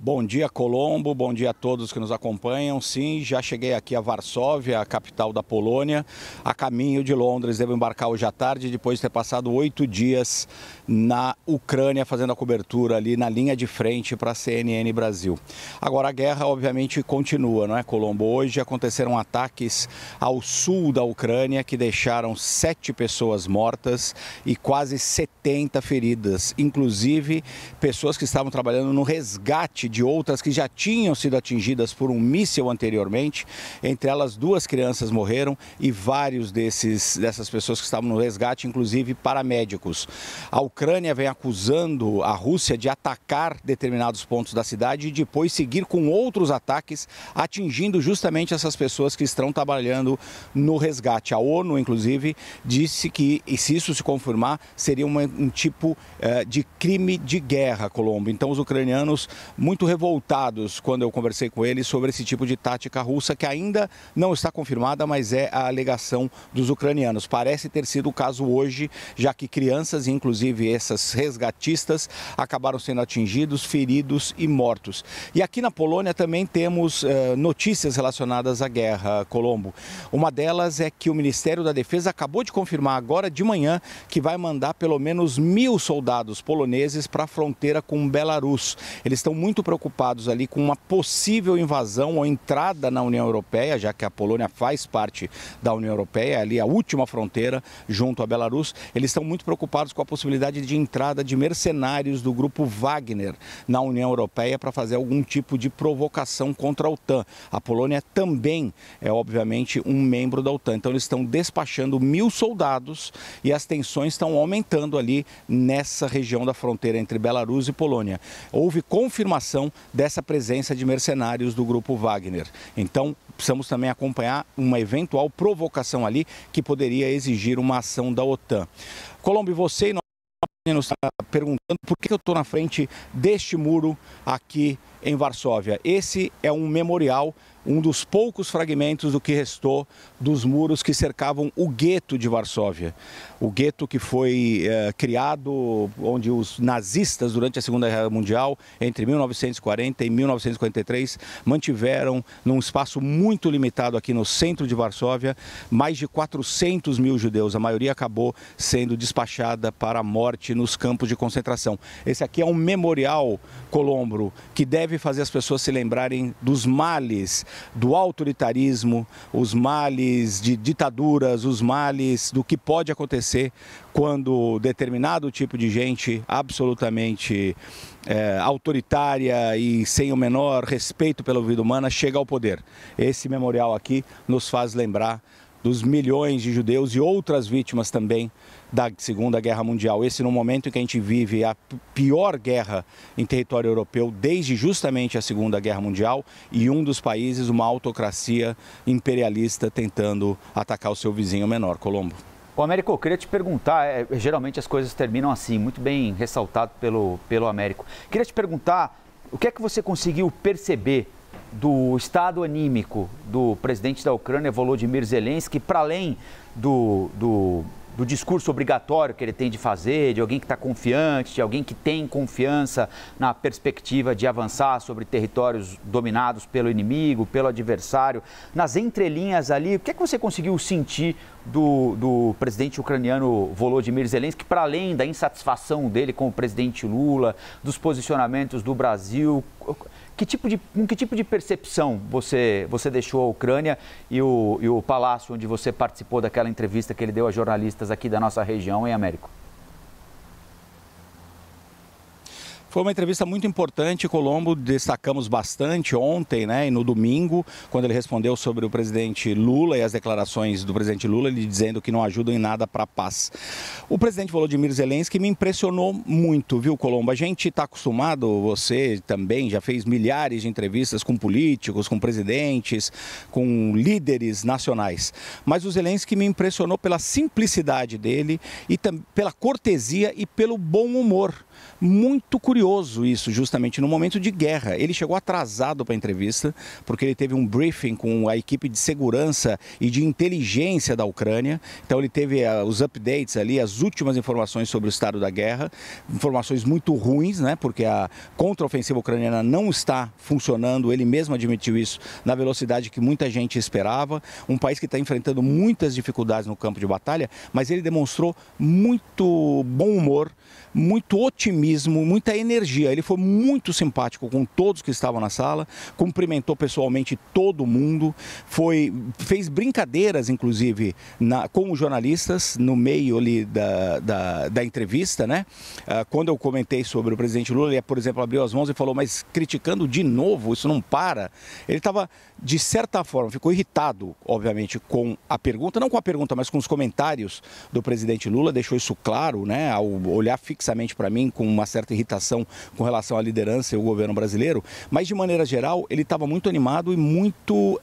Bom dia, Colombo. Bom dia a todos que nos acompanham. Sim, já cheguei aqui a Varsóvia, a capital da Polônia, a caminho de Londres. Devo embarcar hoje à tarde, depois de ter passado 8 dias na Ucrânia, fazendo a cobertura ali na linha de frente para a CNN Brasil. Agora, a guerra, obviamente, continua, não é, Colombo? Hoje aconteceram ataques ao sul da Ucrânia que deixaram 7 pessoas mortas e quase 70 feridas, inclusive pessoas que estavam trabalhando no resgate de outras que já tinham sido atingidas por um míssil anteriormente. Entre elas, 2 crianças morreram e vários dessas pessoas que estavam no resgate, inclusive paramédicos. A Ucrânia vem acusando a Rússia de atacar determinados pontos da cidade e depois seguir com outros ataques, atingindo justamente essas pessoas que estão trabalhando no resgate. A ONU, inclusive, disse que, e se isso se confirmar, seria um tipo de crime de guerra, Colombo. Então, os ucranianos muito revoltados quando eu conversei com eles sobre esse tipo de tática russa, que ainda não está confirmada, mas é a alegação dos ucranianos. Parece ter sido o caso hoje, já que crianças, inclusive essas resgatistas, acabaram sendo atingidos, feridos e mortos. E aqui na Polônia também temos notícias relacionadas à guerra, Colombo. Uma delas é que o Ministério da Defesa acabou de confirmar agora de manhã que vai mandar pelo menos 1.000 soldados poloneses para a fronteira com Belarus. Eles estão muito preocupados ali com uma possível invasão ou entrada na União Europeia, já que a Polônia faz parte da União Europeia, ali a última fronteira junto a Belarus. Eles estão muito preocupados com a possibilidade de entrada de mercenários do grupo Wagner na União Europeia para fazer algum tipo de provocação contra a OTAN. A Polônia também é, obviamente, um membro da OTAN. Então, eles estão despachando 1.000 soldados e as tensões estão aumentando ali nessa região da fronteira entre Belarus e Polônia. Houve confirmação dessa presença de mercenários do grupo Wagner. Então, precisamos também acompanhar uma eventual provocação ali que poderia exigir uma ação da OTAN. Colombo, você e nós nos está perguntando por que eu estou na frente deste muro aqui em Varsóvia. Esse é um memorial, um dos poucos fragmentos do que restou dos muros que cercavam o gueto de Varsóvia. O gueto que foi criado onde os nazistas, durante a Segunda Guerra Mundial, entre 1940 e 1943, mantiveram, num espaço muito limitado aqui no centro de Varsóvia, mais de 400 mil judeus. A maioria acabou sendo despachada para a morte nos campos de concentração. Esse aqui é um memorial, Colombo, que deve fazer as pessoas se lembrarem dos males do autoritarismo, os males de ditaduras, os males do que pode acontecer quando determinado tipo de gente absolutamente autoritária e sem o menor respeito pela vida humana chega ao poder. Esse memorial aqui nos faz lembrar dos milhões de judeus e outras vítimas também da Segunda Guerra Mundial. Esse no momento em que a gente vive a pior guerra em território europeu desde justamente a Segunda Guerra Mundial e um dos países, uma autocracia imperialista tentando atacar o seu vizinho menor, Colombo. Ô, Américo, eu queria te perguntar, geralmente as coisas terminam assim, muito bem ressaltado pelo Américo. Queria te perguntar, o que é que você conseguiu perceber do estado anímico do presidente da Ucrânia, Volodymyr Zelensky, para além do discurso obrigatório que ele tem de fazer, de alguém que está confiante, de alguém que tem confiança na perspectiva de avançar sobre territórios dominados pelo inimigo, pelo adversário. Nas entrelinhas ali, o que é que você conseguiu sentir do presidente ucraniano Volodymyr Zelensky, para além da insatisfação dele com o presidente Lula, dos posicionamentos do Brasil? Com que tipo de percepção você deixou a Ucrânia e o palácio onde você participou daquela entrevista que ele deu a jornalistas aqui da nossa região, em Américo? Foi uma entrevista muito importante, Colombo, destacamos bastante ontem, né, e no domingo, quando ele respondeu sobre o presidente Lula e as declarações do presidente Lula, ele dizendo que não ajudam em nada para a paz. O presidente Volodymyr Zelensky me impressionou muito, viu, Colombo? A gente está acostumado, você também já fez milhares de entrevistas com políticos, com presidentes, com líderes nacionais, mas o Zelensky me impressionou pela simplicidade dele e pela cortesia e pelo bom humor. muito curioso isso, justamente no momento de guerra. Ele chegou atrasado para a entrevista, porque ele teve um briefing com a equipe de segurança e de inteligência da Ucrânia. Então ele teve os updates ali, as últimas informações sobre o estado da guerra, informações muito ruins, né? Porque a contraofensiva ucraniana não está funcionando, ele mesmo admitiu isso, na velocidade que muita gente esperava. Um país que está enfrentando muitas dificuldades no campo de batalha, mas ele demonstrou muito bom humor, muito otimismo, muita energia. Ele foi muito simpático com todos que estavam na sala, cumprimentou pessoalmente todo mundo, fez brincadeiras, inclusive, com os jornalistas no meio ali da entrevista, né? Quando eu comentei sobre o presidente Lula, ele, por exemplo, abriu as mãos e falou, mas criticando de novo, isso não para. Ele estava, de certa forma, ficou irritado, obviamente, com a pergunta, não com a pergunta, mas com os comentários do presidente Lula, deixou isso claro, né? Ao olhar fixamente para mim com uma certa irritação com relação à liderança e ao governo brasileiro, mas de maneira geral ele estava muito animado e muito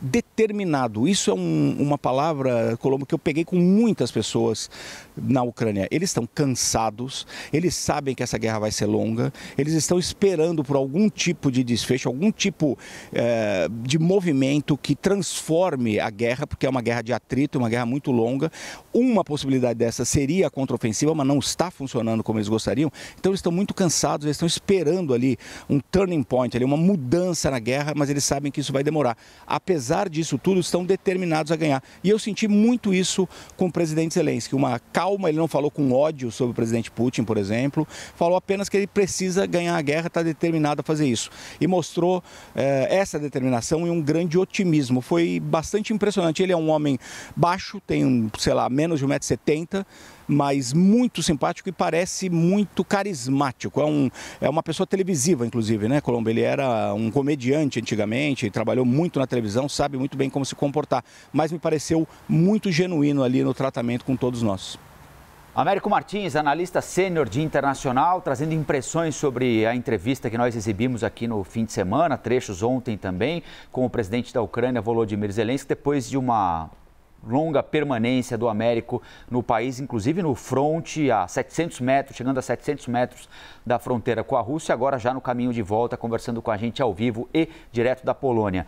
determinado. Isso é uma palavra, Colombo, que eu peguei com muitas pessoas na Ucrânia. Eles estão cansados, eles sabem que essa guerra vai ser longa, eles estão esperando por algum tipo de desfecho, algum tipo de movimento que transforme a guerra, porque é uma guerra de atrito, uma guerra muito longa. Uma possibilidade dessa seria a contraofensiva, mas não está funcionando como eles gostariam. Então eles estão muito cansados, eles estão esperando ali um turning point, ali, uma mudança na guerra, mas eles sabem que isso vai demorar. Apesar disso tudo, estão determinados a ganhar. E eu senti muito isso com o presidente Zelensky, uma calma, ele não falou com ódio sobre o presidente Putin, por exemplo, falou apenas que ele precisa ganhar a guerra, está determinado a fazer isso. E mostrou essa determinação e um grande otimismo. Foi bastante impressionante. Ele é um homem baixo, tem, sei lá, menos de 1,70 m, mas muito simpático e parece muito carismático. É uma pessoa televisiva, inclusive, né, Colombo? Ele era um comediante antigamente, trabalhou muito na televisão, sabe muito bem como se comportar, mas me pareceu muito genuíno ali no tratamento com todos nós. Américo Martins, analista sênior de internacional, trazendo impressões sobre a entrevista que nós exibimos aqui no fim de semana, trechos ontem também, com o presidente da Ucrânia, Volodymyr Zelensky, depois de uma longa permanência do Américo no país, inclusive no fronte, a 700 metros, chegando a 700 metros da fronteira com a Rússia, agora já no caminho de volta, conversando com a gente ao vivo e direto da Polônia.